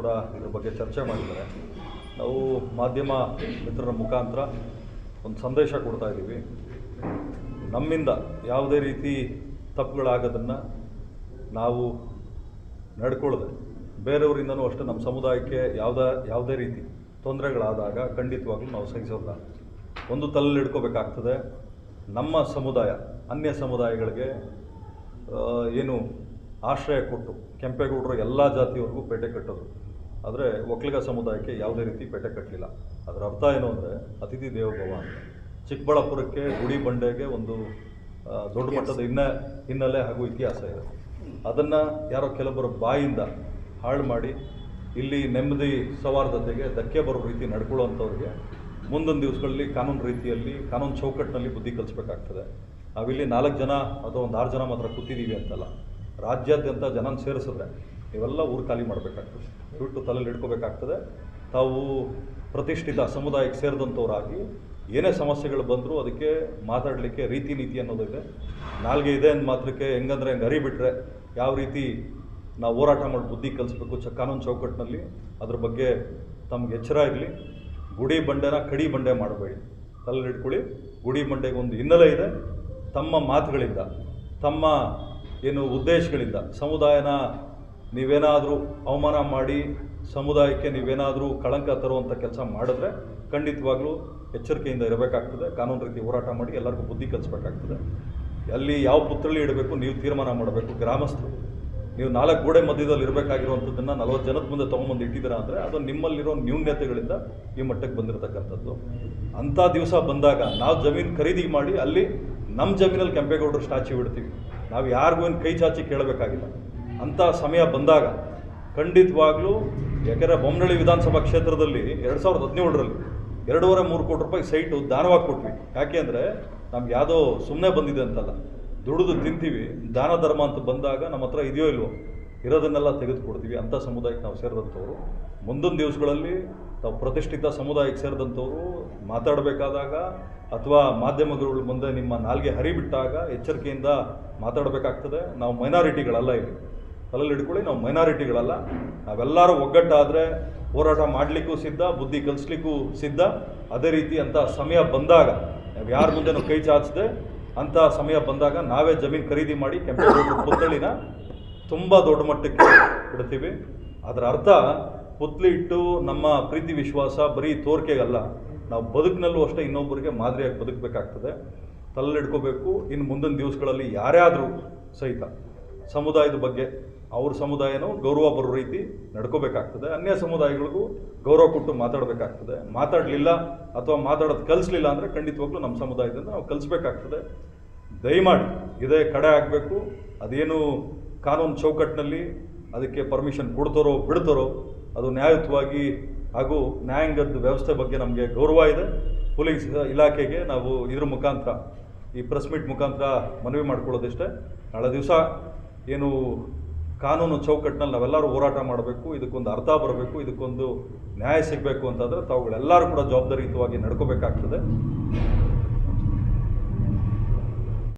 ಕೂಡ ಇದ್ರ ಬಗ್ಗೆ ಚರ್ಚೆ ಮಾಡಿದ್ದಾರೆ. ನಾವು ಮಾಧ್ಯಮ ಮಿತ್ರರ ಮುಖಾಂತರ ಒಂದು ಸಂದೇಶ ಕೊಡ್ತಾ ಇದ್ದೀವಿ. ನಮ್ಮಿಂದ ಯಾವುದೇ ರೀತಿ ತಪ್ಪುಗಳಾಗೋದನ್ನು ನಾವು ನಡ್ಕೊಳ್ಳದೆ ಬೇರೆಯವರಿಂದನೂ ಅಷ್ಟೇ ನಮ್ಮ ಸಮುದಾಯಕ್ಕೆ ಯಾವುದೇ ರೀತಿ ತೊಂದರೆಗಳಾದಾಗ ಖಂಡಿತವಾಗ್ಲೂ ನಾವು ಸಹಿಸೋಲ್ಲ. ಒಂದು ತಲೆಯಲ್ಲಿ ಇಟ್ಕೋಬೇಕಾಗ್ತದೆ, ನಮ್ಮ ಸಮುದಾಯ ಅನ್ಯ ಸಮುದಾಯಗಳಿಗೆ ಏನು ಆಶ್ರಯ ಕೊಟ್ಟು ಕೆಂಪೇಗೌಡರು ಎಲ್ಲ ಜಾತಿಯವ್ರಿಗೂ ಪೇಟೆ ಕಟ್ಟೋದು, ಆದರೆ ಒಕ್ಕಲಿಗ ಸಮುದಾಯಕ್ಕೆ ಯಾವುದೇ ರೀತಿ ಪೇಟೆ ಕಟ್ಟಲಿಲ್ಲ. ಅದರ ಅರ್ಥ ಏನು ಅಂದರೆ ಅತಿಥಿ ದೇವೋಭವ ಅಂತ. ಚಿಕ್ಕಬಳ್ಳಾಪುರಕ್ಕೆ ಗುಡಿ ಬಂಡೆಗೆ ಒಂದು ದೊಡ್ಡ ಮಟ್ಟದ ಹಿನ್ನೆಲೆ ಹಾಗೂ ಇತಿಹಾಸ ಇದೆ. ಅದನ್ನು ಯಾರೋ ಕೆಲವರ ಬಾಯಿಂದ ಹಾಳು ಮಾಡಿ ಇಲ್ಲಿ ನೆಮ್ಮದಿ ಸೌಹಾರ್ದತೆಗೆ ಧಕ್ಕೆ ಬರೋ ರೀತಿ ನಡ್ಕೊಳ್ಳೋವಂಥವ್ರಿಗೆ ಮುಂದೊಂದು ದಿವಸಗಳಲ್ಲಿ ಕಾನೂನು ರೀತಿಯಲ್ಲಿ ಕಾನೂನು ಚೌಕಟ್ಟಿನಲ್ಲಿ ಬುದ್ಧಿ ಕಲಿಸ್ಬೇಕಾಗ್ತದೆ. ನಾವಿಲ್ಲಿ 4 ಜನ ಅಥವಾ ಒಂದು 6 ಜನ ಮಾತ್ರ ಕೂತಿದ್ದೀವಿ ಅಂತಲ್ಲ, ರಾಜ್ಯಾದ್ಯಂತ ಜನನ ಸೇರಿಸಿದ್ರೆ ನೀವೆಲ್ಲ ಊರು ಖಾಲಿ ಮಾಡಬೇಕಾಗ್ತದೆ, ಬಿಟ್ಟು ತಲೆಯಲ್ಲಿ ಇಟ್ಕೋಬೇಕಾಗ್ತದೆ. ತಾವು ಪ್ರತಿಷ್ಠಿತ ಸಮುದಾಯಕ್ಕೆ ಸೇರಿದಂಥವರಾಗಿ ಏನೇ ಸಮಸ್ಯೆಗಳು ಬಂದರೂ ಅದಕ್ಕೆ ಮಾತಾಡಲಿಕ್ಕೆ ರೀತಿ ನೀತಿ ಅನ್ನೋದಿದೆ. ನಾಲ್ಗೆ ಇದೆ ಅಂದ ಮಾತ್ರಕ್ಕೆ ಹೆಂಗಂದ್ರೆ ಹೆಂಗೆ ಅರಿಬಿಟ್ರೆ ಯಾವ ರೀತಿ ನಾವು ಹೋರಾಟ ಮಾಡಿ ಬುದ್ಧಿ ಕಲಿಸ್ಬೇಕು ಕಾನೂನು ಚೌಕಟ್ಟಿನಲ್ಲಿ, ಅದ್ರ ಬಗ್ಗೆ ತಮಗೆ ಎಚ್ಚರ ಇರಲಿ. ಗುಡಿ ಬಂಡೆನ ಕಡಿ ಬಂಡೆ ಮಾಡಬೇಡಿ, ತಲೆಯಲ್ಲಿ ಇಟ್ಕೊಳ್ಳಿ. ಗುಡಿ ಬಂಡೆಗೆ ಒಂದು ಹಿನ್ನೆಲೆ ಇದೆ. ತಮ್ಮ ಮಾತುಗಳಿಂದ, ತಮ್ಮ ಏನು ಉದ್ದೇಶಗಳಿಂದ ಸಮುದಾಯನ ನೀವೇನಾದರೂ ಅವಮಾನ ಮಾಡಿ ಸಮುದಾಯಕ್ಕೆ ನೀವೇನಾದರೂ ಕಳಂಕ ತರುವಂಥ ಕೆಲಸ ಮಾಡಿದ್ರೆ ಖಂಡಿತವಾಗ್ಲೂ ಎಚ್ಚರಿಕೆಯಿಂದ ಇರಬೇಕಾಗ್ತದೆ. ಕಾನೂನು ರೀತಿ ಹೋರಾಟ ಮಾಡಿ ಎಲ್ಲರಿಗೂ ಬುದ್ಧಿ ಕಲಿಸ್ಬೇಕಾಗ್ತದೆ. ಅಲ್ಲಿ ಯಾವ ಪುತ್ರಳಿ ಇಡಬೇಕು ನೀವು ತೀರ್ಮಾನ ಮಾಡಬೇಕು. ಗ್ರಾಮಸ್ಥರು ನೀವು 4 ಗೋಡೆ ಮಧ್ಯದಲ್ಲಿ ಇರಬೇಕಾಗಿರುವಂಥದ್ದನ್ನು 40 ಜನದ ಮುಂದೆ ತೊಗೊಂಬಂದು ಇಟ್ಟಿದ್ದೀರಾ ಅಂದರೆ ಅದು ನಿಮ್ಮಲ್ಲಿರೋ ನ್ಯೂನ್ಯತೆಗಳಿಂದ ಈ ಮಟ್ಟಕ್ಕೆ ಬಂದಿರತಕ್ಕಂಥದ್ದು. ಅಂಥ ದಿವಸ ಬಂದಾಗ ನಾವು ಜಮೀನು ಖರೀದಿ ಮಾಡಿ ಅಲ್ಲಿ ನಮ್ಮ ಜಮೀನಲ್ಲಿ ಕೆಂಪೇಗೌಡರು ಸ್ಟ್ಯಾಚ್ಯೂ ಇಡ್ತೀವಿ. ನಾವು ಯಾರಿಗೂ ಏನು ಕೈ ಚಾಚಿ ಕೇಳಬೇಕಾಗಿಲ್ಲ. ಅಂಥ ಸಮಯ ಬಂದಾಗ ಖಂಡಿತವಾಗ್ಲೂ, ಯಾಕೆಂದರೆ ಬೊಮ್ಮನಹಳ್ಳಿ ವಿಧಾನಸಭಾ ಕ್ಷೇತ್ರದಲ್ಲಿ 2017ರಲ್ಲಿ 2.5-3 ಕೋಟಿ ರೂಪಾಯಿ ಸೈಟು ದಾನವಾಗಿ ಕೊಟ್ವಿ. ಯಾಕೆ ಅಂದರೆ ನಮ್ಗೆ ಯಾವುದೋ ಸುಮ್ಮನೆ ಬಂದಿದೆ ಅಂತಲ್ಲ, ದುಡಿದು ತಿಂತೀವಿ. ದಾನ ಧರ್ಮ ಅಂತ ಬಂದಾಗ ನಮ್ಮ ಹತ್ರ ಇದೆಯೋ ಇಲ್ವೋ ಇರೋದನ್ನೆಲ್ಲ ತೆಗೆದುಕೊಡ್ತೀವಿ. ಅಂಥ ಸಮುದಾಯಕ್ಕೆ ನಾವು ಸೇರಿದಂಥವ್ರು ಮುಂದೊಂದು ದಿವಸಗಳಲ್ಲಿ ನಾವು ಪ್ರತಿಷ್ಠಿತ ಸಮುದಾಯಕ್ಕೆ ಸೇರಿದಂಥವ್ರು ಮಾತಾಡಬೇಕಾದಾಗ ಅಥವಾ ಮಾಧ್ಯಮಗಳ ಮುಂದೆ ನಿಮ್ಮ ನಾಲ್ಗೆ ಹರಿಬಿಟ್ಟಾಗ ಎಚ್ಚರಿಕೆಯಿಂದ ಮಾತಾಡಬೇಕಾಗ್ತದೆ. ನಾವು ಮೈನಾರಿಟಿಗಳಲ್ಲ, ಇಲ್ಲಿ ತಲೆಯಲ್ಲಿ ಹಿಡ್ಕೊಳ್ಳಿ, ನಾವು ಮೈನಾರಿಟಿಗಳಲ್ಲ. ನಾವೆಲ್ಲರೂ ಒಗ್ಗಟ್ಟಾದರೆ ಹೋರಾಟ ಮಾಡಲಿಕ್ಕೂ ಸಿದ್ಧ, ಬುದ್ಧಿ ಕಲಿಸ್ಲಿಕ್ಕೂ ಸಿದ್ಧ. ಅದೇ ರೀತಿ ಅಂಥ ಸಮಯ ಬಂದಾಗ ನಾವು ಯಾರ ಮುಂದೆ ನಾವು ಕೈ ಚಾಚದೆ ಅಂಥ ಸಮಯ ಬಂದಾಗ ನಾವೇ ಜಮೀನು ಖರೀದಿ ಮಾಡಿ ಕೆಂಪೇಗೌಡರ ಪುತ್ಥಳಿನ ತುಂಬ ದೊಡ್ಡ ಮಟ್ಟಕ್ಕೆ ಇಡ್ತೀವಿ. ಅದರ ಅರ್ಥ ಪುತ್ಲಿ ಇಟ್ಟು ನಮ್ಮ ಪ್ರೀತಿ ವಿಶ್ವಾಸ ಬರೀ ತೋರಿಕೆಗಲ್ಲ, ನಾವು ಬದುಕಿನಲ್ಲೂ ಅಷ್ಟೇ ಇನ್ನೊಬ್ಬರಿಗೆ ಮಾದರಿಯಾಗಿ ಬದುಕಬೇಕಾಗ್ತದೆ. ತಲೆಯಲ್ಲಿ ಇಟ್ಕೋಬೇಕು. ಇನ್ನು ಮುಂದಿನ ದಿವಸಗಳಲ್ಲಿ ಯಾರೇ ಆದರೂ ಸಹಿತ ಸಮುದಾಯದ ಬಗ್ಗೆ ಅವ್ರ ಸಮುದಾಯನೂ ಗೌರವ ಬರೋ ರೀತಿ ನಡ್ಕೋಬೇಕಾಗ್ತದೆ. ಅನ್ಯ ಸಮುದಾಯಗಳಿಗೂ ಗೌರವ ಕೊಟ್ಟು ಮಾತಾಡಬೇಕಾಗ್ತದೆ. ಮಾತಾಡಲಿಲ್ಲ ಅಥವಾ ಮಾತಾಡೋದು ಕಲಿಸ್ಲಿಲ್ಲ ಅಂದರೆ ಖಂಡಿತವಾಗ್ಲೂ ನಮ್ಮ ಸಮುದಾಯದಿಂದ ನಾವು ಕಲಿಸ್ಬೇಕಾಗ್ತದೆ. ದಯಮಾಡಿ ಇದೇ ಕಡೆ ಆಗಬೇಕು. ಅದೇನು ಕಾನೂನು ಚೌಕಟ್ಟಿನಲ್ಲಿ ಅದಕ್ಕೆ ಪರ್ಮಿಷನ್ ಕೊಡ್ತಾರೋ ಬಿಡ್ತಾರೋ ಅದು ನ್ಯಾಯಯುತವಾಗಿ ಹಾಗೂ ನ್ಯಾಯಾಂಗದ ವ್ಯವಸ್ಥೆ ಬಗ್ಗೆ ನಮಗೆ ಗೌರವ ಇದೆ. ಪೊಲೀಸ್ ಇಲಾಖೆಗೆ ನಾವು ಇದ್ರ ಮುಖಾಂತರ ಈ ಪ್ರೆಸ್ ಮೀಟ್ ಮುಖಾಂತರ ಮನವಿ ಮಾಡ್ಕೊಳ್ಳೋದಿಷ್ಟೇ, ನಾಳೆ ದಿವಸ ಏನು ಕಾನೂನು ಚೌಕಟ್ಟಿನಲ್ಲಿ ನಾವೆಲ್ಲರೂ ಹೋರಾಟ ಮಾಡಬೇಕು, ಇದಕ್ಕೊಂದು ಅರ್ಥ ಬರಬೇಕು, ಇದಕ್ಕೊಂದು ನ್ಯಾಯ ಸಿಗಬೇಕು ಅಂತಂದರೆ ತಾವುಗಳೆಲ್ಲರೂ ಕೂಡ ಜವಾಬ್ದಾರಿಯುತವಾಗಿ ನಡ್ಕೋಬೇಕಾಗ್ತದೆ.